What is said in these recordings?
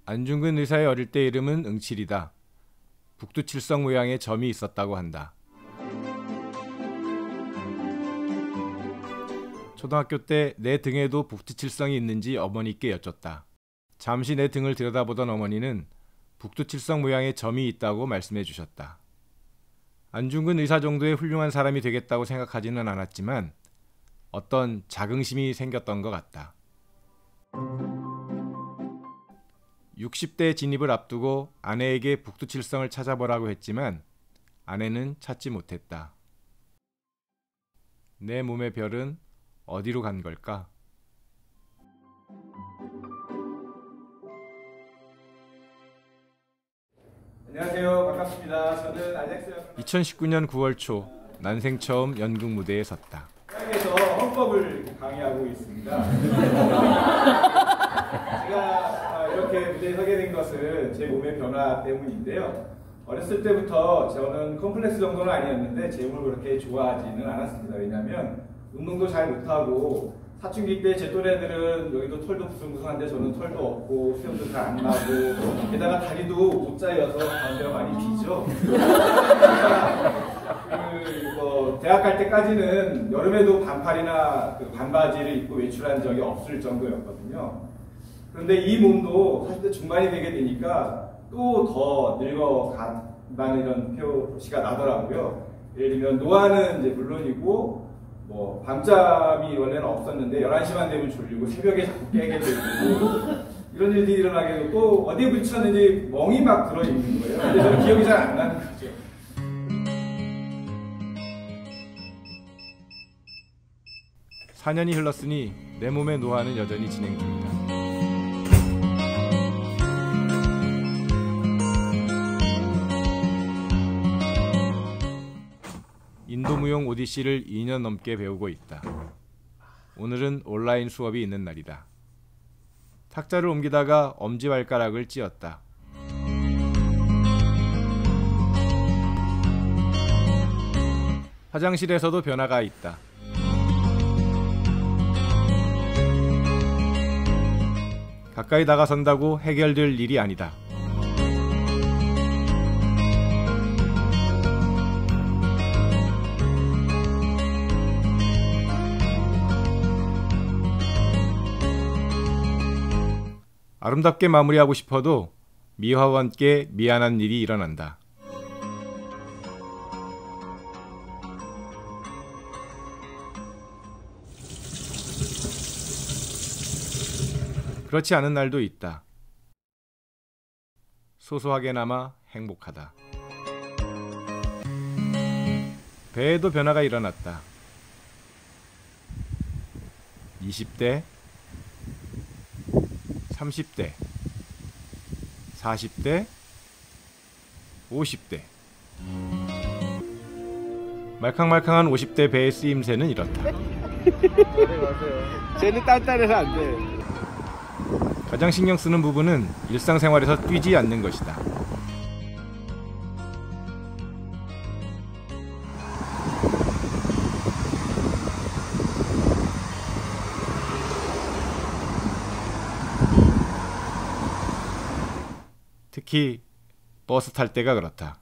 안중근 의사의 어릴 때 이름은 응칠이다. 북두칠성 모양의 점이 있었다고 한다. 초등학교 때 내 등에도 북두칠성이 있는지 어머니께 여쭙다. 잠시 내 등을 들여다보던 어머니는 북두칠성 모양의 점이 있다고 말씀해 주셨다. 안중근 의사 정도의 훌륭한 사람이 되겠다고 생각하지는 않았지만 어떤 자긍심이 생겼던 것 같다. 60대 진입을 앞두고 아내에게 북두칠성을 찾아보라고 했지만 아내는 찾지 못했다. 내 몸의 별은 어디로 간 걸까? 안녕하세요. 반갑습니다. 저는 알렉스. 2019년 9월 초 난생 처음 연극 무대에 섰다. 대학에서 헌법을 강의하고 있습니다. 제가 이렇게 무대에 서게 된 것은 제 몸의 변화 때문인데요. 어렸을 때부터 저는 컴플렉스 정도는 아니었는데 제 몸을 그렇게 좋아하지는 않았습니다. 왜냐하면 운동도 잘 못하고 사춘기 때 제 또래들은 여기도 털도 부숭부숭한데 저는 털도 없고 수염도 잘 안 나고 게다가 다리도 못 짜여서 담배가 많이 피죠. 대학 갈 때까지는 여름에도 반팔이나 반바지를 입고 외출한 적이 없을 정도였거든요. 그런데 이 몸도 40대 중반이 되게 되니까 또 더 늙어간다는 이런 표시가 나더라고요. 예를 들면 노화는 이제 물론이고 뭐 밤잠이 원래는 없었는데 11시만 되면 졸리고 새벽에 자꾸 깨게 되고 이런 일들이 일어나게 되고 또 어디에 부딪혔는지 멍이 막 들어있는 거예요. 근데 저는 기억이 잘 안 나는 거죠. 사 4년이 흘렀으니 내 몸의 노화는 여전히 진행 중이다. 인도무용 오디시를 2년 넘게 배우고 있다. 오늘은 온라인 수업이 있는 날이다. 탁자를 옮기다가 엄지발가락을 찧었다. 화장실에서도 변화가 있다. 가까이 다가선다고 해결될 일이 아니다. 아름답게 마무리하고 싶어도 미화와 함께 미안한 일이 일어난다. 그렇지 않은 날도 있다. 소소하게나마 행복하다. 배에도 변화가 일어났다. 20대, 30대, 40대, 50대. 말캉말캉한 50대 배의 쓰임새는 이렇다. 네, 맞아요. 쟤는 단단해서 안 돼. 가장 신경 쓰는 부분은 일상생활에서 뛰지 않는 것이다. 특히 버스 탈 때가 그렇다.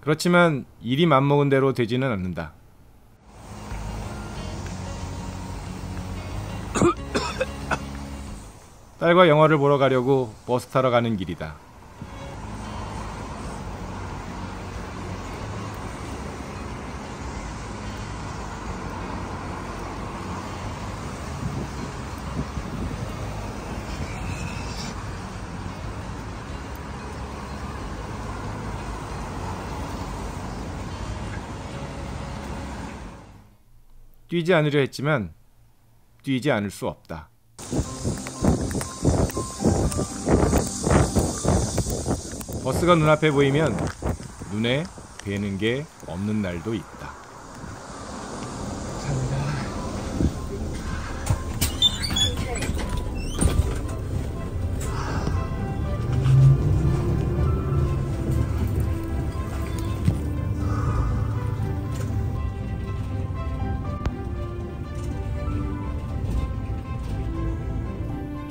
그렇지만 일이 맘먹은 대로 되지는 않는다. 딸과 영화를 보러 가려고 버스 타러 가는 길이다. 뛰지 않으려 했지만 뛰지 않을 수 없다. 버스가 눈앞에 보이면 눈에 뵈는 게 없는 날도 있다.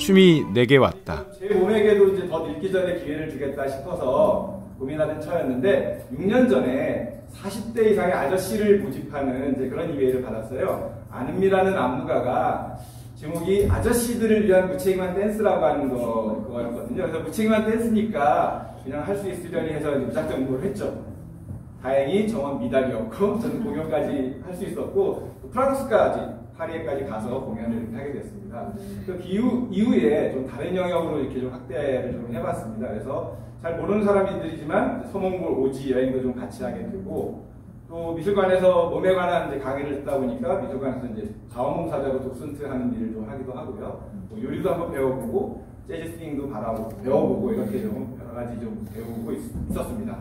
춤이 내게 왔다. 제 몸에게도 이제 더 늙기 전에 기회를 주겠다 싶어서 고민하던 차였는데 6년 전에 40대 이상의 아저씨를 모집하는 이제 그런 이메일을 받았어요. 안은미라는 안무가가 제목이 아저씨들을 위한 무책임한 댄스라고 하는 그거였거든요. 그래서 무책임한 댄스니까 그냥 할 수 있으려니 해서 무작정 응모를 했죠. 다행히 정원 미달이었고 저는 공연까지 할 수 있었고 프랑스까지 파리에까지 가서 공연을 이렇게 하게 됐습니다. 그 이후에 좀 다른 영역으로 이렇게 좀 확대를 좀 해봤습니다. 그래서 잘 모르는 사람들이지만 서몽골 오지 여행도 좀 같이 하게 되고 또 미술관에서 몸에 관한 이제 강의를 듣다 보니까 미술관에서 이제 자원봉사자로 독슨트 하는 일을 좀 하기도 하고요. 뭐 요리도 한번 배워보고 재즈 스윙도 배워보고 이렇게 좀 여러 가지 좀 배우고 있었습니다.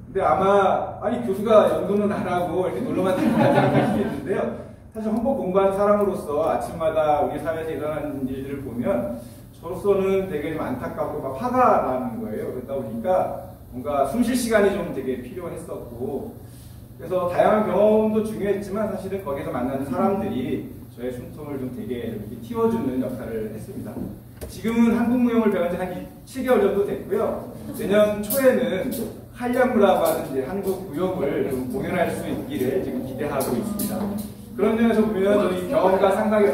근데 아마 아니 교수가 연구는 안 하고 이렇게 놀러만 다닌다 생각할 수도 있는데요. 사실 헌법 공부한 사람으로서 아침마다 우리 사회에서 일어나는 일들을 보면 저로서는 되게 좀 안타깝고 막 화가 나는 거예요. 그러다 보니까 뭔가 숨 쉴 시간이 좀 되게 필요했었고 그래서 다양한 경험도 중요했지만 사실은 거기서 만나는 사람들이 저의 숨통을 좀 되게 이렇게 틔워주는 역할을 했습니다. 지금은 한국 무용을 배운 지 한 7개월 정도 됐고요. 내년 초에는 한량무라고 하는 이제 한국 무용을 좀 공연할 수 있기를 지금 기대하고 있습니다. 그런 점에서 보면 저희 경험과 상당히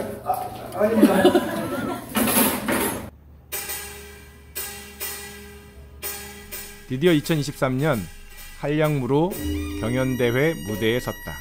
아닙니다. 드디어 2023년 한량무로 경연대회 무대에 섰다.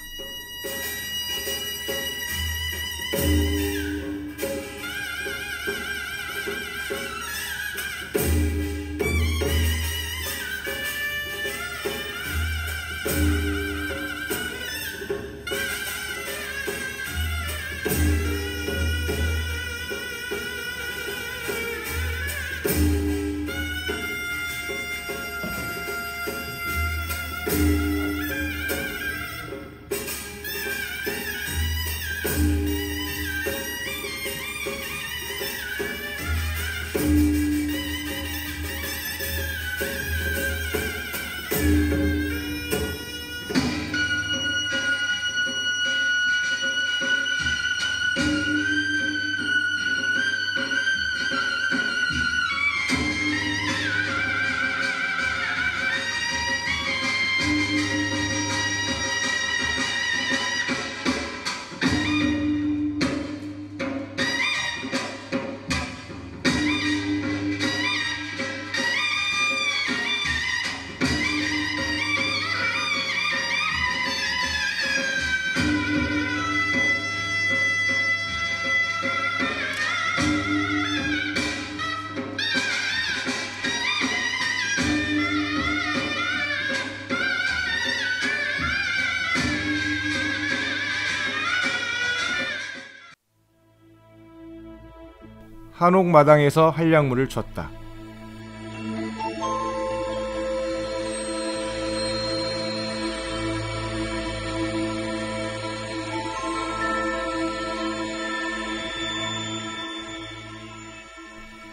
한옥마당에서 한량무를 췄다.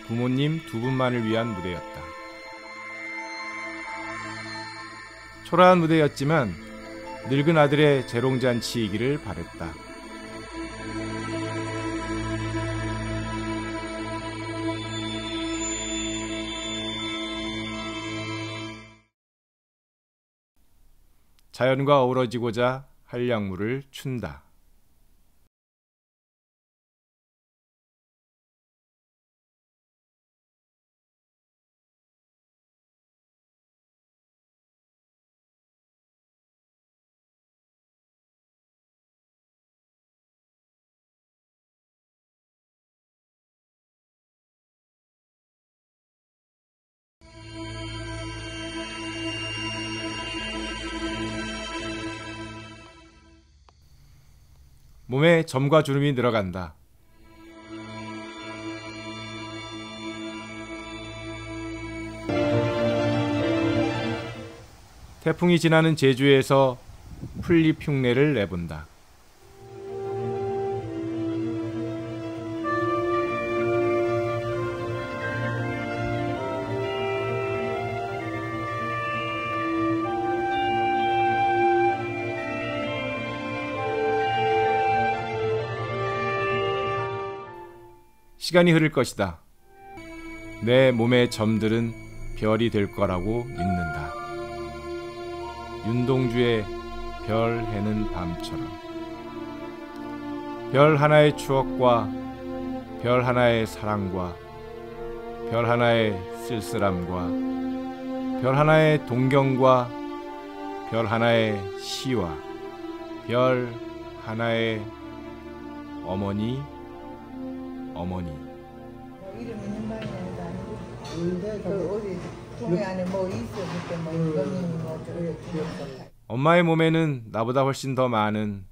부모님 두 분만을 위한 무대였다. 초라한 무대였지만 늙은 아들의 재롱잔치이기를 바랬다. 자연과 어우러지고자 한량무를 춘다. 몸에 점과 주름이 늘어간다. 태풍이 지나는 제주에서 풀잎 흉내를 내본다. 시간이 흐를 것이다. 내 몸의 점들은 별이 될 거라고 믿는다. 윤동주의 별 해는 밤처럼. 별 하나의 추억과 별 하나의 사랑과 별 하나의 쓸쓸함과 별 하나의 동경과 별 하나의 시와 별 하나의 어머니. 이름 있는 말이냐는 거 아니고 그 어디 통에 안에 뭐 있어 그때 뭐 이거는 뭐 저래 엄마의 몸에는 나보다 훨씬 더 많은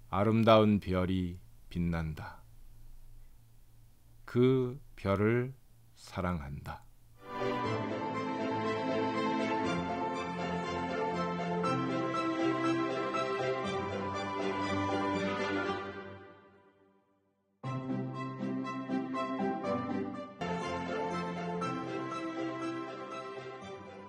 아름다운 별이 빛난다. 그 별을 사랑한다.